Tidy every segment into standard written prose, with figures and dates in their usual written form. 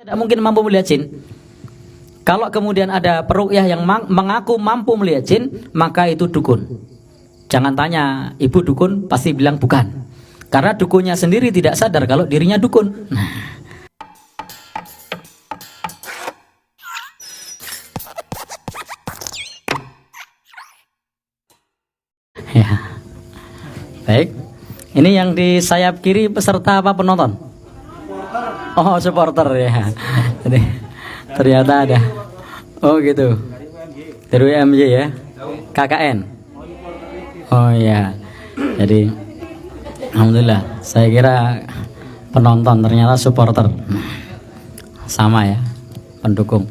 Tidak mungkin mampu melihat jin. Kalau kemudian ada peruqyah yang mengaku mampu melihat jin, maka itu dukun. Jangan tanya, ibu dukun, pasti bilang bukan. Karena dukunnya sendiri tidak sadar kalau dirinya dukun. Ya. Baik. Ini yang di sayap kiri peserta apa penonton? Oh, supporter ya. Jadi ternyata ada. Oh gitu. Dari UMY ya. KKN. Oh ya. Jadi alhamdulillah. Saya kira penonton, ternyata supporter. Sama ya, pendukung.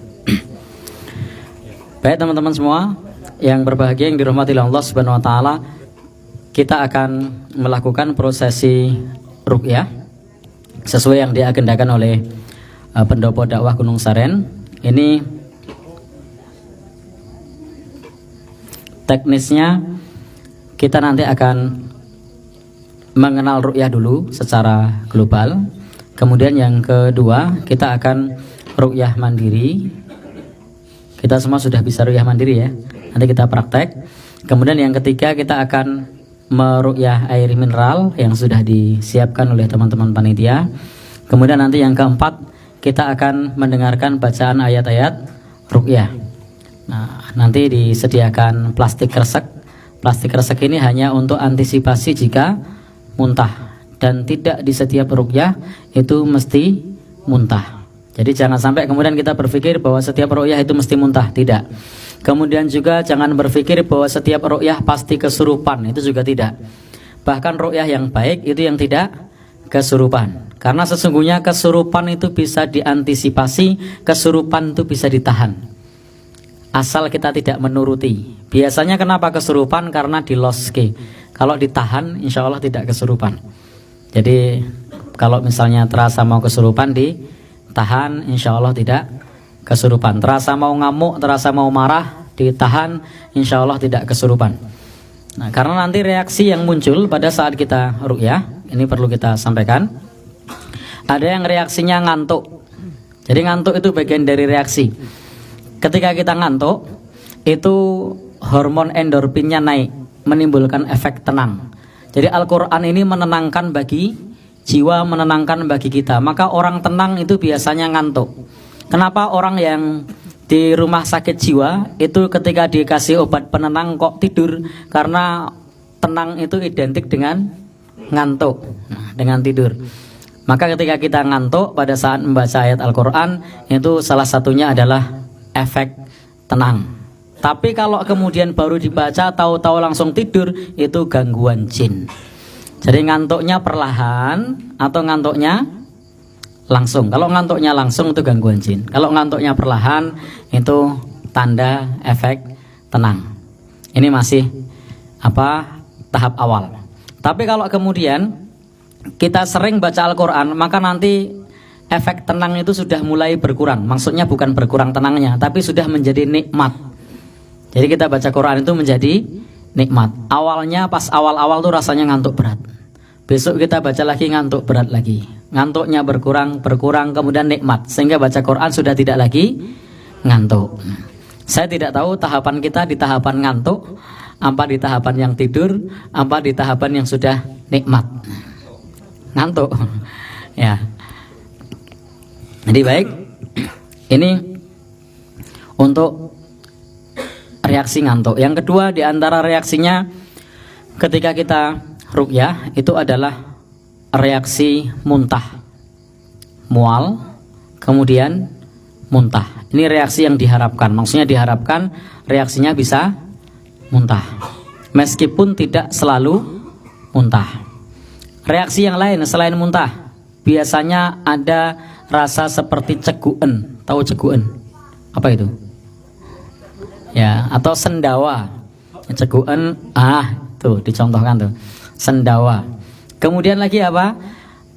Baik teman-teman semua yang berbahagia, yang dirahmati Allah Subhanahu wa taala, kita akan melakukan prosesi ruqyah sesuai yang diagendakan oleh pendopo dakwah Gunung Saren. Ini teknisnya kita nanti akan mengenal ruqyah dulu secara global. Kemudian yang kedua, kita akan ruqyah mandiri. Kita semua sudah bisa ruqyah mandiri ya. Nanti kita praktek. Kemudian yang ketiga, kita akan meruqyah air mineral yang sudah disiapkan oleh teman-teman panitia. Kemudian nanti yang keempat, kita akan mendengarkan bacaan ayat-ayat ruqyah. Nah, nanti disediakan plastik kresek. Plastik kresek ini hanya untuk antisipasi jika muntah, dan tidak di setiap ruqyah itu mesti muntah. Jadi jangan sampai kemudian kita berpikir bahwa setiap ruqyah itu mesti muntah, tidak. Kemudian juga jangan berpikir bahwa setiap ruqyah pasti kesurupan, itu juga tidak. Bahkan ruqyah yang baik itu yang tidak kesurupan. Karena sesungguhnya kesurupan itu bisa diantisipasi, kesurupan itu bisa ditahan. Asal kita tidak menuruti. Biasanya kenapa kesurupan? Karena diloske. Kalau ditahan, insya Allah tidak kesurupan. Jadi kalau misalnya terasa mau kesurupan, ditahan, insya Allah tidak kesurupan. Terasa mau ngamuk, terasa mau marah, ditahan, insya Allah tidak kesurupan. Nah, karena nanti reaksi yang muncul pada saat kita ruqyah, ini perlu kita sampaikan. Ada yang reaksinya ngantuk. Jadi ngantuk itu bagian dari reaksi. Ketika kita ngantuk, itu hormon endorfinnya naik, menimbulkan efek tenang. Jadi Al-Quran ini menenangkan bagi jiwa, menenangkan bagi kita. Maka orang tenang itu biasanya ngantuk. Kenapa orang yang di rumah sakit jiwa itu ketika dikasih obat penenang kok tidur? Karena tenang itu identik dengan ngantuk, dengan tidur. Maka ketika kita ngantuk pada saat membaca ayat Al-Quran, itu salah satunya adalah efek tenang. Tapi kalau kemudian baru dibaca tahu-tahu langsung tidur, itu gangguan jin. Jadi ngantuknya perlahan atau ngantuknya langsung. Kalau ngantuknya langsung itu gangguan jin. Kalau ngantuknya perlahan itu tanda efek tenang. Ini masih tahap awal. Tapi kalau kemudian kita sering baca Al-Quran, maka nanti efek tenang itu sudah mulai berkurang. Maksudnya bukan berkurang tenangnya, tapi sudah menjadi nikmat. Jadi kita baca Quran itu menjadi nikmat. Awalnya pas awal-awal tuh rasanya ngantuk berat. Besok kita baca lagi ngantuk berat lagi. Ngantuknya berkurang, kemudian nikmat. Sehingga baca Quran sudah tidak lagi ngantuk. Saya tidak tahu tahapan kita di tahapan ngantuk, apa di tahapan yang tidur, apa di tahapan yang sudah nikmat. Ngantuk. Ya. Jadi baik, ini untuk reaksi ngantuk. Yang kedua di antara reaksinya ketika kita ruqyah itu adalah reaksi muntah, mual, kemudian muntah. Ini reaksi yang diharapkan. Maksudnya diharapkan reaksinya bisa muntah, meskipun tidak selalu muntah. Reaksi yang lain selain muntah, biasanya ada rasa seperti ceguen. Tahu ceguen? Apa itu? Ya, atau sendawa. Ceguen, tuh dicontohkan tuh. Sendawa. Kemudian lagi apa?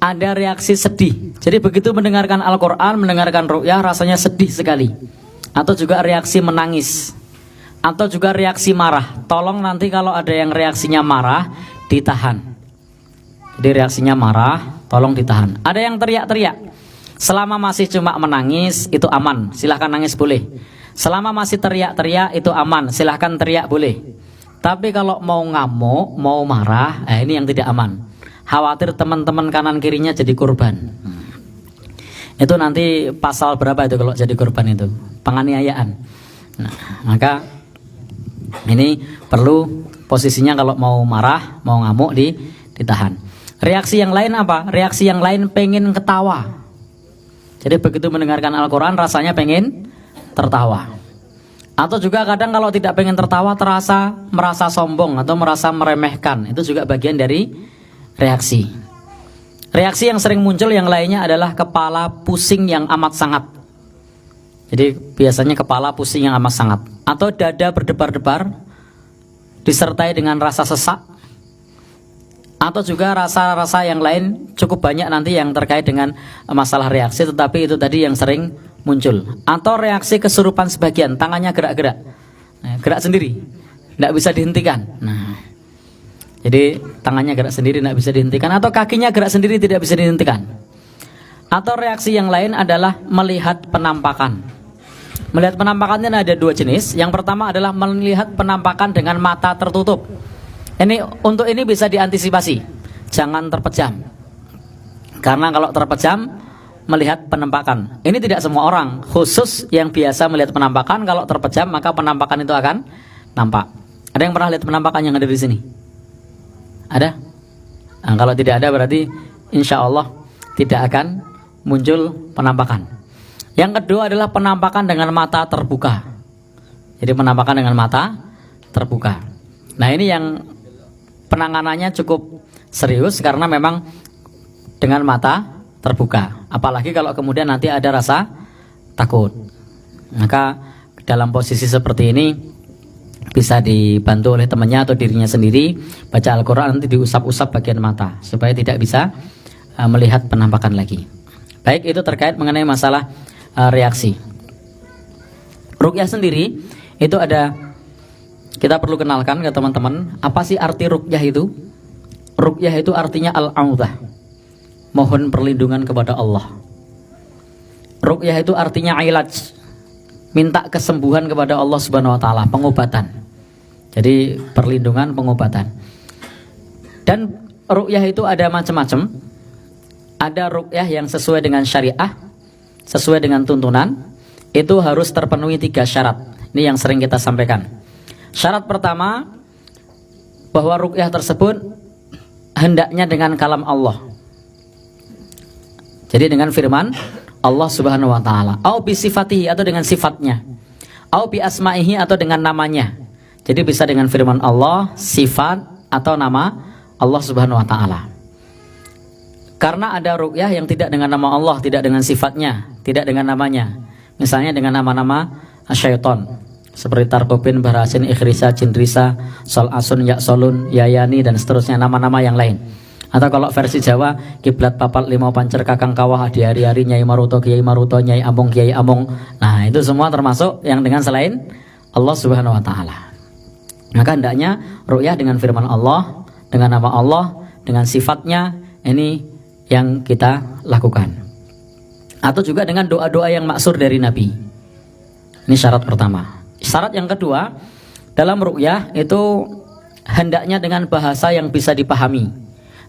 Ada reaksi sedih. Jadi begitu mendengarkan Al-Quran, mendengarkan ruqyah, rasanya sedih sekali. Atau juga reaksi menangis. Atau juga reaksi marah. Tolong nanti kalau ada yang reaksinya marah, ditahan. Jadi reaksinya marah, tolong ditahan. Ada yang teriak-teriak. Selama masih cuma menangis itu aman, silahkan nangis boleh. Selama masih teriak-teriak itu aman, silahkan teriak boleh. Tapi kalau mau ngamuk, mau marah, ini yang tidak aman. Khawatir teman-teman kanan kirinya jadi korban. Itu nanti pasal berapa itu kalau jadi korban itu? Penganiayaan. Nah, maka ini perlu posisinya kalau mau marah, mau ngamuk ditahan. Reaksi yang lain apa? Reaksi yang lain pengen ketawa. Jadi begitu mendengarkan Al-Quran rasanya pengen tertawa. Atau juga kadang kalau tidak pengen tertawa merasa sombong atau merasa meremehkan. Itu juga bagian dari reaksi. Reaksi yang sering muncul yang lainnya adalah kepala pusing yang amat sangat. Jadi biasanya kepala pusing yang amat sangat. Atau dada berdebar-debar disertai dengan rasa sesak. Atau juga rasa-rasa yang lain cukup banyak nanti yang terkait dengan masalah reaksi, tetapi itu tadi yang sering muncul. Atau reaksi kesurupan sebagian, tangannya gerak-gerak, gerak sendiri, tidak bisa dihentikan. Nah, jadi tangannya gerak sendiri tidak bisa dihentikan, atau kakinya gerak sendiri tidak bisa dihentikan. Atau reaksi yang lain adalah melihat penampakan. Melihat penampakannya ada dua jenis. Yang pertama adalah melihat penampakan dengan mata tertutup. Untuk ini bisa diantisipasi, jangan terpejam. Karena kalau terpejam melihat penampakan, ini tidak semua orang, khusus yang biasa melihat penampakan. Kalau terpejam maka penampakan itu akan nampak. Ada yang pernah lihat penampakan yang ada di sini? Ada? Nah, kalau tidak ada berarti insya Allah tidak akan muncul penampakan. Yang kedua adalah penampakan dengan mata terbuka. Jadi penampakan dengan mata terbuka. Nah, ini yang penanganannya cukup serius karena memang dengan mata terbuka. Apalagi kalau kemudian nanti ada rasa takut. Maka dalam posisi seperti ini bisa dibantu oleh temannya atau dirinya sendiri baca Al-Quran, nanti diusap-usap bagian mata supaya tidak bisa melihat penampakan lagi. Baik, itu terkait mengenai masalah reaksi. Ruqyah sendiri itu ada. Kita perlu kenalkan ke teman-teman, apa sih arti ruqyah itu? Ruqyah itu artinya al-'audzah, mohon perlindungan kepada Allah. Ruqyah itu artinya ilaj, minta kesembuhan kepada Allah Subhanahu wa taala, pengobatan. Jadi perlindungan, pengobatan. Dan ruqyah itu ada macam-macam. Ada ruqyah yang sesuai dengan syariah, sesuai dengan tuntunan. Itu harus terpenuhi 3 syarat. Ini yang sering kita sampaikan. Syarat pertama, bahwa ruqyah tersebut hendaknya dengan kalam Allah. Jadi dengan firman Allah Subhanahu wa taala, au bi sifatihi atau dengan sifatnya, au bi asma'ihi atau dengan namanya. Jadi bisa dengan firman Allah, sifat atau nama Allah Subhanahu wa taala. Karena ada ruqyah yang tidak dengan nama Allah, tidak dengan sifatnya, tidak dengan namanya. Misalnya dengan nama-nama syaitan. Seperti Tarkobin, Barasin, Ikhrisa, Jinrisa, Sol Asun, Yaksolun, Yayani, dan seterusnya nama-nama yang lain. Atau kalau versi Jawa, Kiblat Papat, Limau Pancer, Kakang Kawah, di hari-hari, Nyai Maruto, Kiai Maruto, Nyai Among, Kiai Among. Nah, itu semua termasuk yang dengan selain Allah Subhanahu wa taala. Maka hendaknya ruqyah dengan firman Allah, dengan nama Allah, dengan sifatnya, ini yang kita lakukan. Atau juga dengan doa-doa yang maksur dari Nabi. Ini syarat pertama. Syarat yang kedua, dalam ruqyah itu hendaknya dengan bahasa yang bisa dipahami.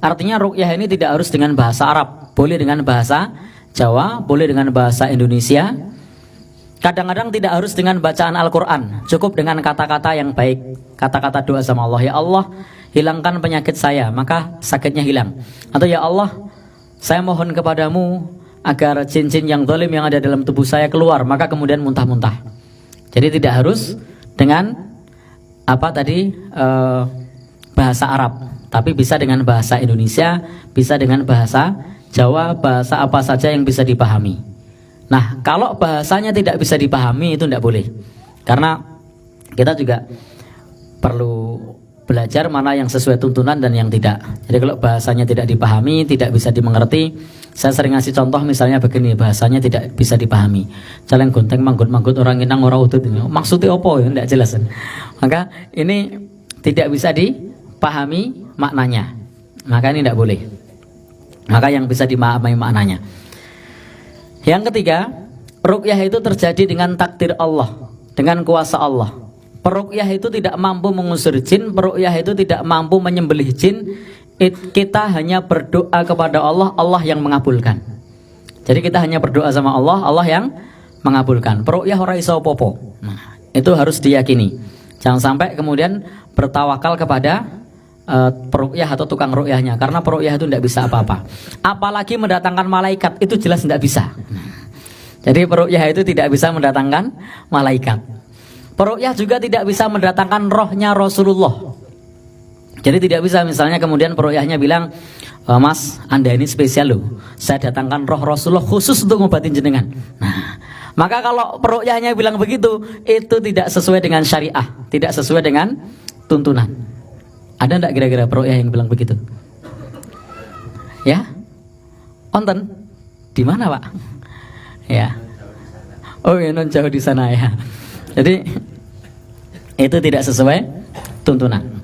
Artinya ruqyah ini tidak harus dengan bahasa Arab, boleh dengan bahasa Jawa, boleh dengan bahasa Indonesia. Kadang-kadang tidak harus dengan bacaan Al-Quran, cukup dengan kata-kata yang baik, kata-kata doa sama Allah. Ya Allah, hilangkan penyakit saya, maka sakitnya hilang. Atau ya Allah, saya mohon kepadamu agar jin-jin yang zalim yang ada dalam tubuh saya keluar, maka kemudian muntah-muntah. Jadi tidak harus dengan bahasa Arab, tapi bisa dengan bahasa Indonesia, bisa dengan bahasa Jawa, bahasa apa saja yang bisa dipahami. Nah, kalau bahasanya tidak bisa dipahami itu tidak boleh. Karena kita juga perlu belajar mana yang sesuai tuntunan dan yang tidak. Jadi kalau bahasanya tidak dipahami, tidak bisa dimengerti, saya sering ngasih contoh misalnya begini, bahasanya tidak bisa dipahami. Caleng gonteng manggut-manggut orang inang ora udut. Maksudnya apa ya? Tidak jelas. Maka ini tidak bisa dipahami maknanya. Maka ini tidak boleh. Maka yang bisa dipahami maknanya. Yang ketiga, ruqyah itu terjadi dengan takdir Allah, dengan kuasa Allah. Peruqyah itu tidak mampu mengusir jin, peruqyah itu tidak mampu menyembelih jin. Kita hanya berdoa kepada Allah, Allah yang mengabulkan. Jadi kita hanya berdoa sama Allah, Allah yang mengabulkan. Peruqyah ora iso apa-apa. Nah, itu harus diyakini. Jangan sampai kemudian bertawakal kepada peruqyah atau tukang ruqyahnya, karena peruqyah itu tidak bisa apa-apa. Apalagi mendatangkan malaikat, itu jelas tidak bisa. Jadi peruqyah itu tidak bisa mendatangkan malaikat. Peruqyah juga tidak bisa mendatangkan rohnya Rasulullah. Jadi tidak bisa misalnya kemudian peruqyahnya bilang, Mas, Anda ini spesial loh, saya datangkan roh Rasulullah khusus untuk ngobatin jenengan. Nah, maka kalau peruqyahnya bilang begitu, itu tidak sesuai dengan syariah, tidak sesuai dengan tuntunan. Ada enggak kira-kira peruqyah yang bilang begitu? Ya? Onten? Di mana, Pak? Ya. Oh, ya, non jauh di sana ya. Jadi itu tidak sesuai tuntunan.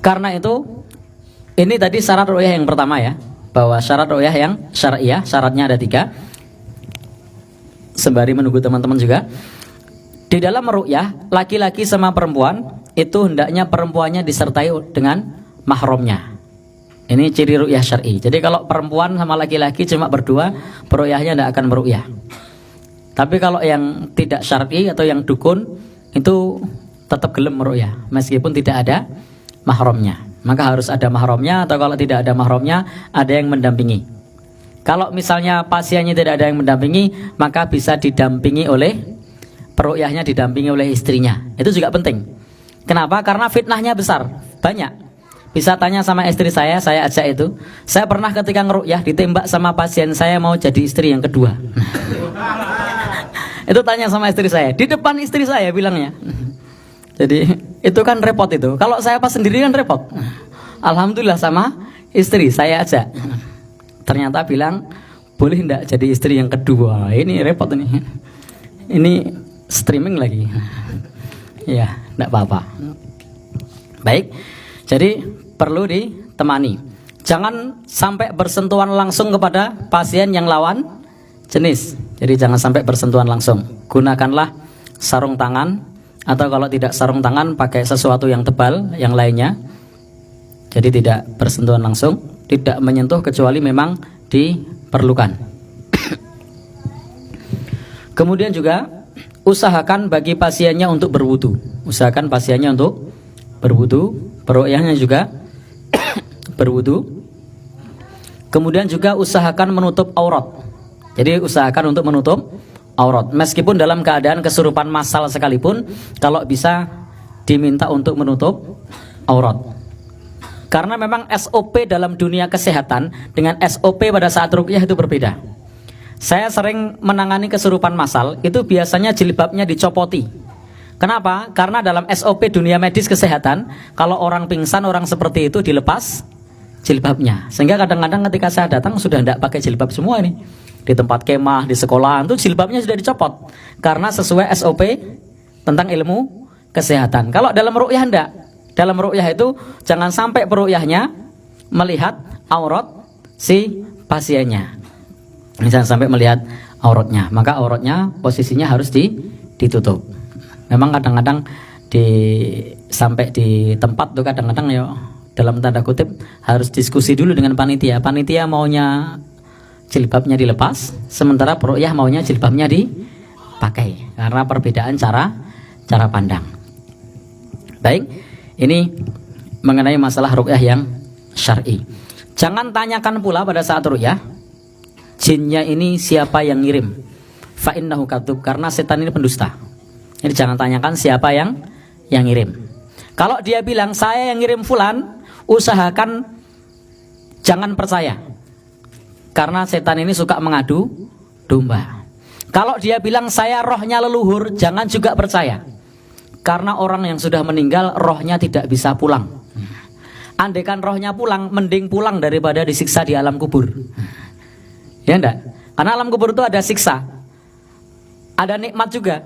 Karena itu, ini tadi syarat ruqyah yang pertama ya, bahwa syarat ruqyah yang syariah, syaratnya ada 3. Sembari menunggu teman-teman juga, di dalam ruqyah laki-laki sama perempuan itu hendaknya perempuannya disertai dengan mahramnya. Ini ciri ruqyah syar'i. Jadi kalau perempuan sama laki-laki cuma berdua, peruqyahnya tidak akan meruqyah. Tapi kalau yang tidak syar'i atau yang dukun, itu tetap gelem meruqyah meskipun tidak ada mahramnya. Maka harus ada mahramnya, atau kalau tidak ada mahramnya, ada yang mendampingi. Kalau misalnya pasiennya tidak ada yang mendampingi, maka bisa didampingi oleh peruqyahnya, didampingi oleh istrinya. Itu juga penting. Kenapa? Karena fitnahnya besar, banyak. Bisa tanya sama istri saya ajak itu. Saya pernah ketika ngeruqyah ditembak sama pasien saya mau jadi istri yang kedua. Itu tanya sama istri saya, di depan istri saya bilangnya. Jadi itu kan repot itu. Kalau saya pas sendiri kan repot. Alhamdulillah sama istri saya aja. Ternyata bilang, boleh enggak jadi istri yang kedua? Ini repot ini. Ini streaming lagi. Ya, enggak apa-apa. Baik. Jadi perlu ditemani. Jangan sampai bersentuhan langsung kepada pasien yang lawan jenis. Jadi jangan sampai bersentuhan langsung. Gunakanlah sarung tangan, atau kalau tidak sarung tangan pakai sesuatu yang tebal yang lainnya. Jadi tidak bersentuhan langsung, tidak menyentuh kecuali memang diperlukan. Kemudian juga usahakan bagi pasiennya untuk berwudu. Usahakan pasiennya untuk berwudu. Peruqyahnya juga berwudu. Kemudian juga usahakan menutup aurat. Jadi usahakan untuk menutup aurat. Meskipun dalam keadaan kesurupan massal sekalipun, kalau bisa diminta untuk menutup aurat. Karena memang SOP dalam dunia kesehatan dengan SOP pada saat ruqyah itu berbeda. Saya sering menangani kesurupan massal, itu biasanya jilbabnya dicopoti. Kenapa? Karena dalam SOP dunia medis kesehatan, kalau orang pingsan, orang seperti itu dilepas jilbabnya. Sehingga kadang-kadang ketika saya datang sudah tidak pakai jilbab semua ini. Di tempat kemah, di sekolahan itu jilbabnya sudah dicopot. Karena sesuai SOP tentang ilmu kesehatan. Kalau dalam ruqyah enggak. Dalam ruqyah itu jangan sampai peruqyahnya melihat aurat si pasiennya. Jangan sampai melihat auratnya. Maka auratnya posisinya harus ditutup. Memang kadang-kadang sampai di tempat tuh kadang-kadang ya dalam tanda kutip harus diskusi dulu dengan panitia. Panitia maunya jilbabnya dilepas, sementara peruqyah maunya jilbabnya dipakai. Karena perbedaan cara pandang. Baik, ini mengenai masalah ruqyah yang syar'i. Jangan tanyakan pula pada saat ruqyah, jinnya ini siapa yang ngirim? Fa innahu kadzub, karena setan ini pendusta. Jadi jangan tanyakan siapa yang ngirim. Kalau dia bilang saya yang ngirim fulan, usahakan jangan percaya. Karena setan ini suka mengadu domba. Kalau dia bilang saya rohnya leluhur, jangan juga percaya. Karena orang yang sudah meninggal rohnya tidak bisa pulang. Andaikan rohnya pulang, mending pulang daripada disiksa di alam kubur. Ya enggak? Karena alam kubur itu ada siksa, ada nikmat juga.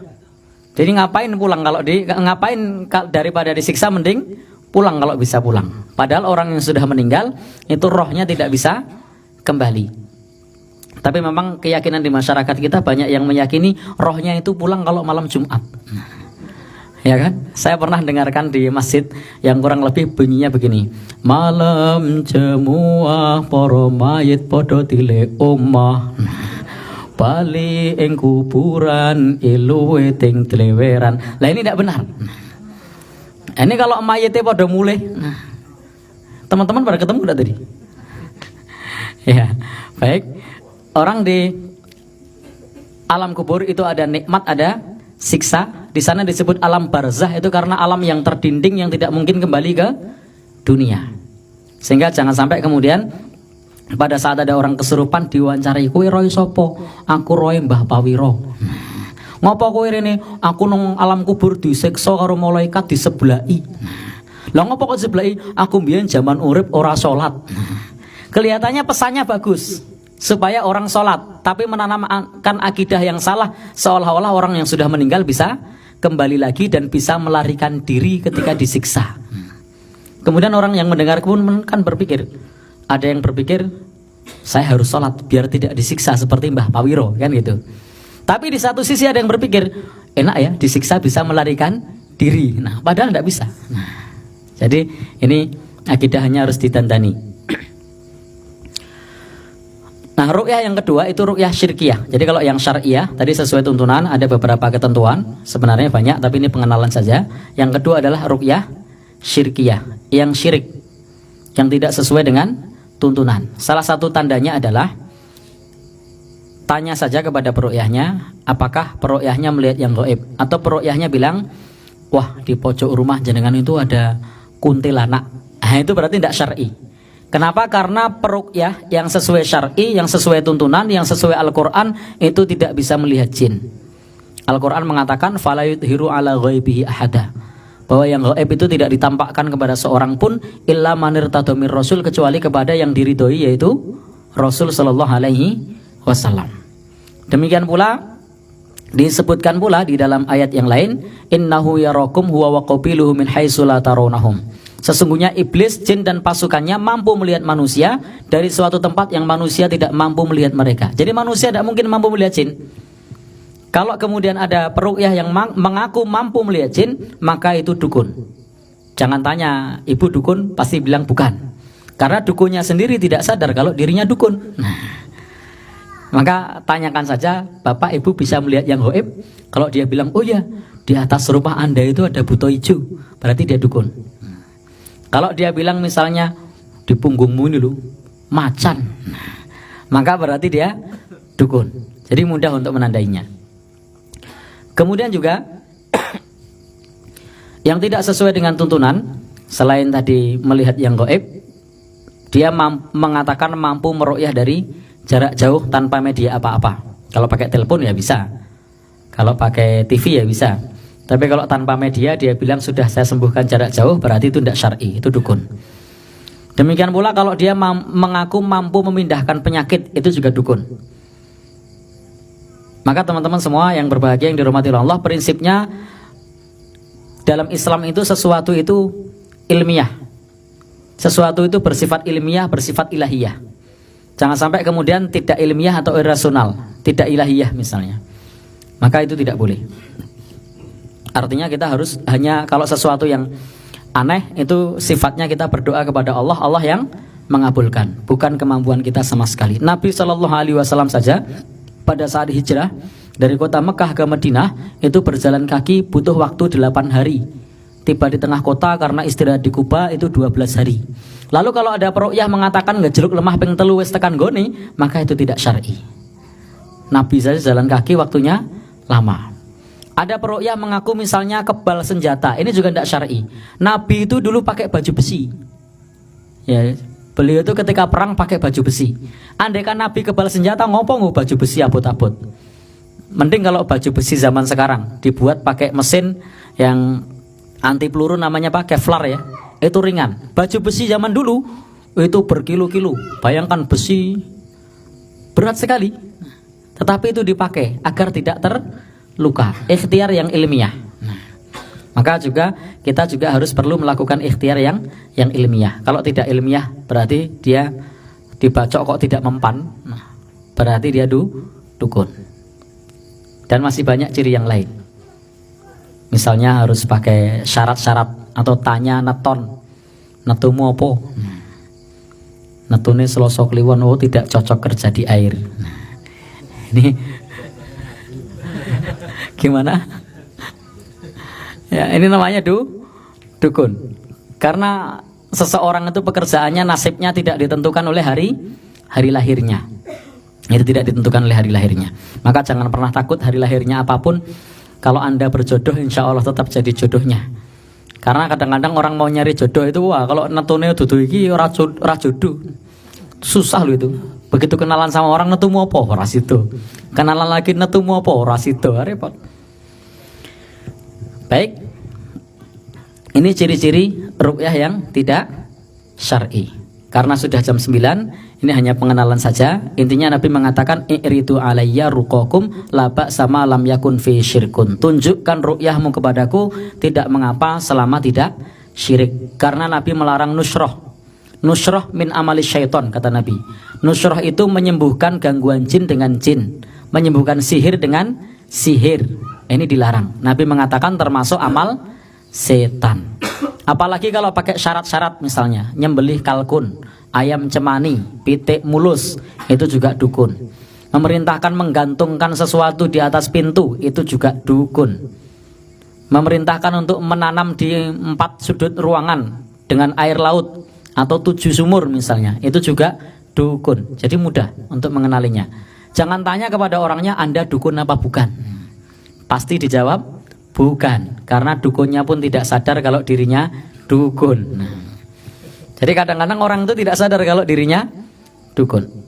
Jadi ngapain pulang ngapain daripada disiksa, mending pulang kalau bisa pulang. Padahal orang yang sudah meninggal itu rohnya tidak bisa kembali. Tapi memang keyakinan di masyarakat kita banyak yang meyakini rohnya itu pulang kalau malam Jumat. Ya kan? Saya pernah dengarkan di masjid yang kurang lebih bunyinya begini. Malam jemuah para mayit padha tile omah. Bali ing kuburan iluwe ting tleweran. Lah ini tidak benar. Ini kalau mayitnya pada mulai. Teman-teman pada ketemu enggak tadi? Ya, baik. Orang di alam kubur itu ada nikmat, ada siksa. Di sana disebut alam barzah, itu karena alam yang terdinding yang tidak mungkin kembali ke dunia. Sehingga jangan sampai kemudian pada saat ada orang kesurupan diwawancarai, kowe roy sopo? Aku roy Mbah Pawiro. Ngopo kowe rene? Aku nang alam kubur disiksa karo malaikat disebelai. Lah ngopo kok disebelai? Aku mbiyen zaman urip ora salat. Kelihatannya pesannya bagus, supaya orang sholat, tapi menanamkan akidah yang salah, seolah-olah orang yang sudah meninggal bisa kembali lagi dan bisa melarikan diri ketika disiksa. Kemudian orang yang mendengar pun kan berpikir, ada yang berpikir saya harus sholat biar tidak disiksa seperti Mbah Pawiro, kan gitu. Tapi di satu sisi ada yang berpikir, enak ya disiksa bisa melarikan diri. Nah, padahal tidak bisa. Jadi ini akidahnya harus ditandani. Nah, ru'yah yang kedua itu ru'yah syirkiyah. Jadi kalau yang syariah tadi sesuai tuntunan ada beberapa ketentuan, sebenarnya banyak tapi ini pengenalan saja. Yang kedua adalah ru'yah syirkiyah, yang syirik, yang tidak sesuai dengan tuntunan. Salah satu tandanya adalah tanya saja kepada peru'yahnya, apakah peru'yahnya melihat yang gaib, atau peru'yahnya bilang, wah di pojok rumah jenengan itu ada kuntilanak. Nah, itu berarti tidak syar'i. Kenapa? Karena peruqyah yang sesuai syar'i, yang sesuai tuntunan, yang sesuai Al-Quran itu tidak bisa melihat jin. Al-Quran mengatakan fala yudhiru ala ghaibihi ahada, bahwa yang gaib itu tidak ditampakkan kepada seorang pun illa manir tadomir rasul, kecuali kepada yang diridhoi yaitu Rasul sallallahu alaihi wasallam. Demikian pula disebutkan pula di dalam ayat yang lain, innahu yarakum huwa wa qabiluhu min haitsu la tarawnahum. Sesungguhnya iblis, jin dan pasukannya mampu melihat manusia dari suatu tempat yang manusia tidak mampu melihat mereka. Jadi manusia tidak mungkin mampu melihat jin. Kalau kemudian ada peruqyah yang mengaku mampu melihat jin, maka itu dukun. Jangan tanya, ibu dukun, pasti bilang bukan. Karena dukunnya sendiri tidak sadar kalau dirinya dukun. Maka tanyakan saja, bapak ibu bisa melihat yang gaib? Kalau dia bilang, oh ya, di atas rumah anda itu ada buto hijau, berarti dia dukun. Kalau dia bilang misalnya di punggungmu ini loh macan, maka berarti dia dukun. Jadi mudah untuk menandainya. Kemudian juga yang tidak sesuai dengan tuntunan, selain tadi melihat yang gaib, dia mengatakan mampu meruqyah dari jarak jauh tanpa media apa-apa. Kalau pakai telepon ya bisa, kalau pakai TV ya bisa. Tapi kalau tanpa media dia bilang sudah saya sembuhkan jarak jauh, berarti itu tidak syar'i, itu dukun. Demikian pula kalau dia mengaku mampu memindahkan penyakit, itu juga dukun. Maka teman-teman semua yang berbahagia yang dirahmati Allah, prinsipnya dalam Islam itu sesuatu itu ilmiah. Sesuatu itu bersifat ilmiah, bersifat ilahiyah. Jangan sampai kemudian tidak ilmiah atau irasional, tidak ilahiyah misalnya. Maka itu tidak boleh. Artinya kita harus hanya kalau sesuatu yang aneh itu sifatnya kita berdoa kepada Allah, Allah yang mengabulkan, bukan kemampuan kita sama sekali. Nabi Shallallahu Alaihi Wasallam saja pada saat hijrah dari kota Mekah ke Madinah itu berjalan kaki butuh waktu 8 hari. Tiba di tengah kota karena istirahat di Kuba itu 12 hari. Lalu kalau ada peruqyah mengatakan ngejeluk lemah ping telu wis tekan gone, maka itu tidak syar'i. Nabi saja jalan kaki waktunya lama. Ada peruqyah mengaku misalnya kebal senjata, ini juga tidak syar'i. Nabi itu dulu pakai baju besi. Ya, beliau itu ketika perang pakai baju besi. Andaikan Nabi kebal senjata, ngopo baju besi abot-abot. Mending kalau baju besi zaman sekarang dibuat pakai mesin yang anti peluru, namanya pakai Kevlar ya. Itu ringan. Baju besi zaman dulu itu berkilo-kilo. Bayangkan besi berat sekali. Tetapi itu dipakai agar tidak terluka. Ikhtiar yang ilmiah. Maka juga kita juga harus perlu melakukan ikhtiar yang ilmiah. Kalau tidak ilmiah berarti dia dibacok kok tidak mempan. berarti dia dukun. Dan masih banyak ciri yang lain. Misalnya harus pakai syarat-syarat atau tanya neton, netumu apa? Netune Selasa Kliwon, oh tidak cocok kerja di air. Ini gimana? Ya, ini namanya dukun. Karena seseorang itu pekerjaannya, nasibnya tidak ditentukan oleh hari lahirnya. Itu tidak ditentukan oleh hari lahirnya. Maka jangan pernah takut hari lahirnya apapun. Kalau Anda berjodoh, insya Allah tetap jadi jodohnya. Karena kadang-kadang orang mau nyari jodoh itu, wah kalau netune dudu iki ora jodoh. Susah loh itu. Begitu kenalan sama orang, netumu apa? Ora sido. Kenalan lagi, netumu apa? Ora sido. Repot. Baik. Ini ciri-ciri ruqyah yang tidak syar'i. Karena sudah jam 9, ini hanya pengenalan saja. Intinya Nabi mengatakan i'ridu alayya ruqakum la ba'sama lam yakun fi syirkun. Tunjukkan ruqyahmu kepadaku, tidak mengapa selama tidak syirik. Karena Nabi melarang nusroh. Nusroh min amali syaiton, kata Nabi. Nusroh itu menyembuhkan gangguan jin dengan jin, menyembuhkan sihir dengan sihir. Ini dilarang. Nabi mengatakan termasuk amal setan. Apalagi kalau pakai syarat-syarat, misalnya nyembelih kalkun, ayam cemani, pitik mulus, itu juga dukun. Memerintahkan menggantungkan sesuatu di atas pintu, itu juga dukun. Memerintahkan untuk menanam di 4 sudut ruangan dengan air laut atau 7 sumur misalnya, itu juga dukun. Jadi mudah untuk mengenalinya. Jangan tanya kepada orangnya, Anda dukun apa bukan. Pasti dijawab bukan, karena dukunnya pun tidak sadar kalau dirinya dukun. Jadi kadang-kadang orang itu tidak sadar kalau dirinya dukun.